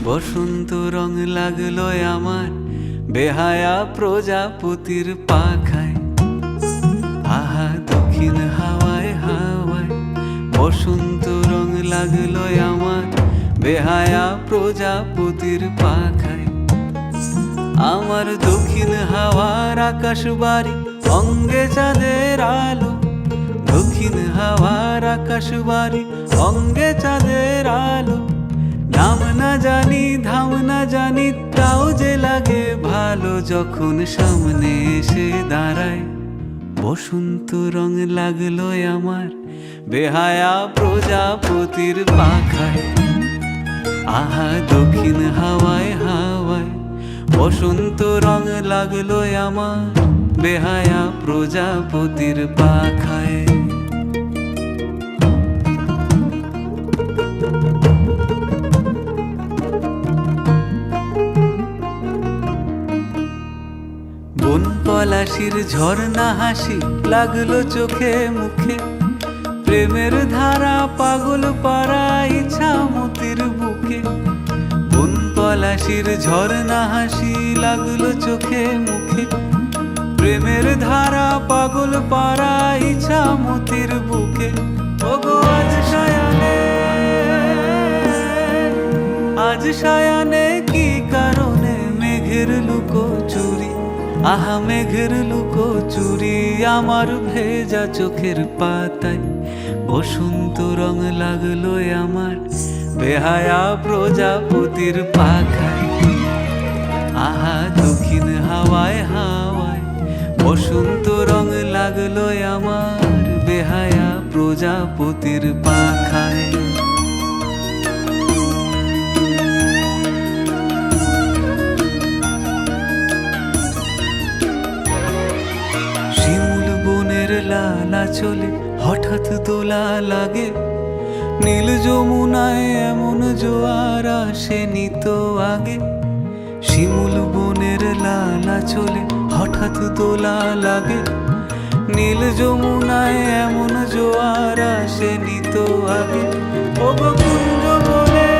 বসন্ত রং লাগলো আমার বেহায়া প্রজাপতির পাখায়। আহা দক্ষিণ হাওয়ায় হাওয়ায় বসন্ত রং লাগলো আমার বেহায়া প্রজাপতির পাখায়। আমার দক্ষিণ হাওয়ার আকাশ বাড়ি অঙ্গে চাঁদের আলো, দক্ষিণ হাওয়ার আকাশ বাড়ি অঙ্গে চাঁদের আলো। নাম না জানি ধাম না জানি তাও যে লাগে ভালো যখন সামনে এসে দাঁড়ায়। বসন্ত রং লাগলো আমার বেহায়া প্রজাপতির পাখায়। আহা দক্ষিণ হাওয়ায় হাওয়ায় বসন্ত রং লাগলো আমার বেহায়া প্রজাপতির পাখায়। বন পলাশির ঝর্ণা হাসি লাগলো চোখে মুখে, প্রেমের ধারা পাগল পাড়া ইচ্ছা মতির বুকে। বন পলাশির ঝর্ণা হাসি লাগলো চোখে মুখে, প্রেমের ধারা পাগল পাড়া ইচ্ছা মতির বুকে। ওগো আজ সায়ানে, আজ সায়ানে কি কারণে মেঘের লুকোচুরি, আহা মেঘের লুকোচুরি আমার ভেজা চোখের পাতায়। বসন্ত রং লাগলো আমার বেহায়া প্রজাপতির পাখায়। আহা দক্ষিণ হাওয়ায় হাওয়ায় বসন্ত রং লাগলো আমার বেহায়া প্রজাপতির পাখায়। শিমুল বনের লালা চলে হঠাৎ দোলা লাগে, নীল যমুনায় এমন জোয়ার আসেনি তো আগে। শিমুল বনের লালা চলে হঠাৎ দোলা লাগে, নীল যমুনায় এমন জোয়ার আসেনি তো আগে। ওগো কুঞ্জ বলে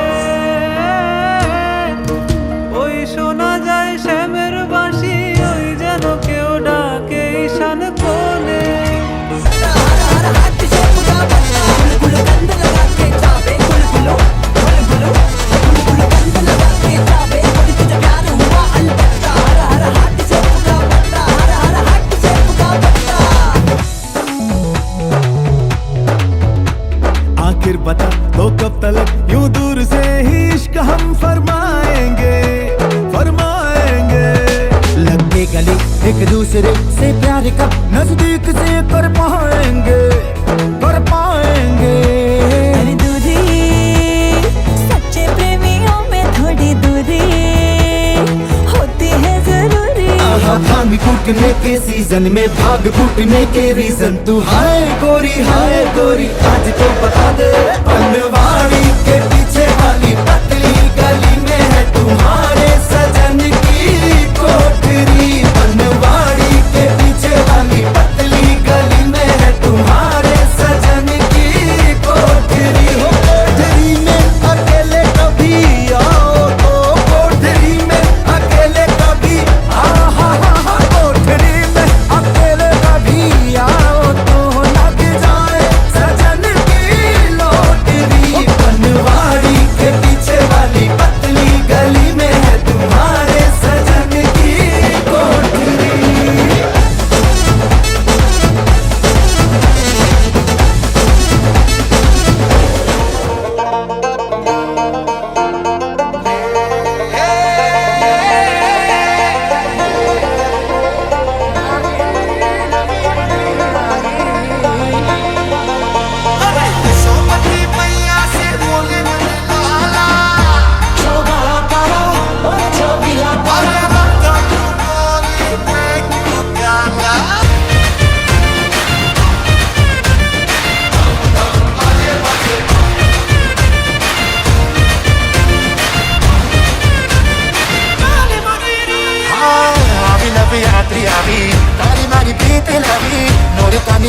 ওই শোনা যায় শ্যামের বাঁশি, ওই যেন কেউ ডাকে ঈশান কোণে। आखिर बता तो कब तलक यूं दूर से ही इश्क हम फरमाएंगे, फरमाएंगे। लग के गले एक दूसरे से प्यार कब नजदीक से कर पाएंगे, कर पाएंगे। अरे दूरी सच्चे प्रेमियों में थोड़ी दूरी होती है जरूरी। भांग कूटने के सीजन में भाग फूटने के रीजन तू हाय गोरी आज तो बता दे। बनवाड़ी के पीछे वाली पतली गली में है तुम्हारे सजन की कोठरी, बनवाड़ी के पीछे वाली पतली गली में है तुम्हारे सजन की कोठरी। हो कोठरी में अकेले कभी आओ तो, कोठरी में अकेले कभी कोठरी में अकेले कभी आओ तो लग जाए सजन की लॉटरी। बनवाड़ी के पीछे वाली पतली गली में है तुम्हारे सजन की कोठरी।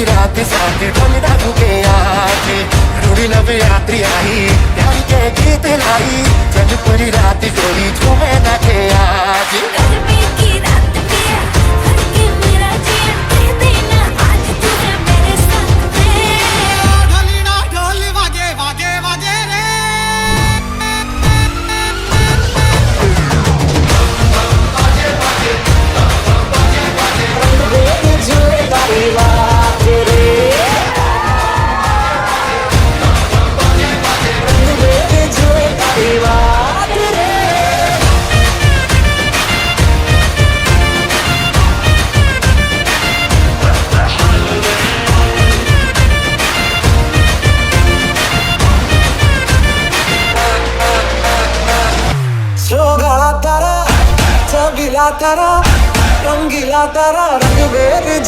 रात साथ ढोल डाकू के आके रूढ़ी लब यात्री आई, प्यारी के गीत लाई, जल पूरी रात गोरी झूमे नाचे आज गर्मी की रात भी है हटके मेरा जिया दे देना आज तू है मेरे साथ में ढोलीना ढोल वागे वागे वागे रे तारा, चबीला तारा, रंगीला तारा, रंग बेरंगी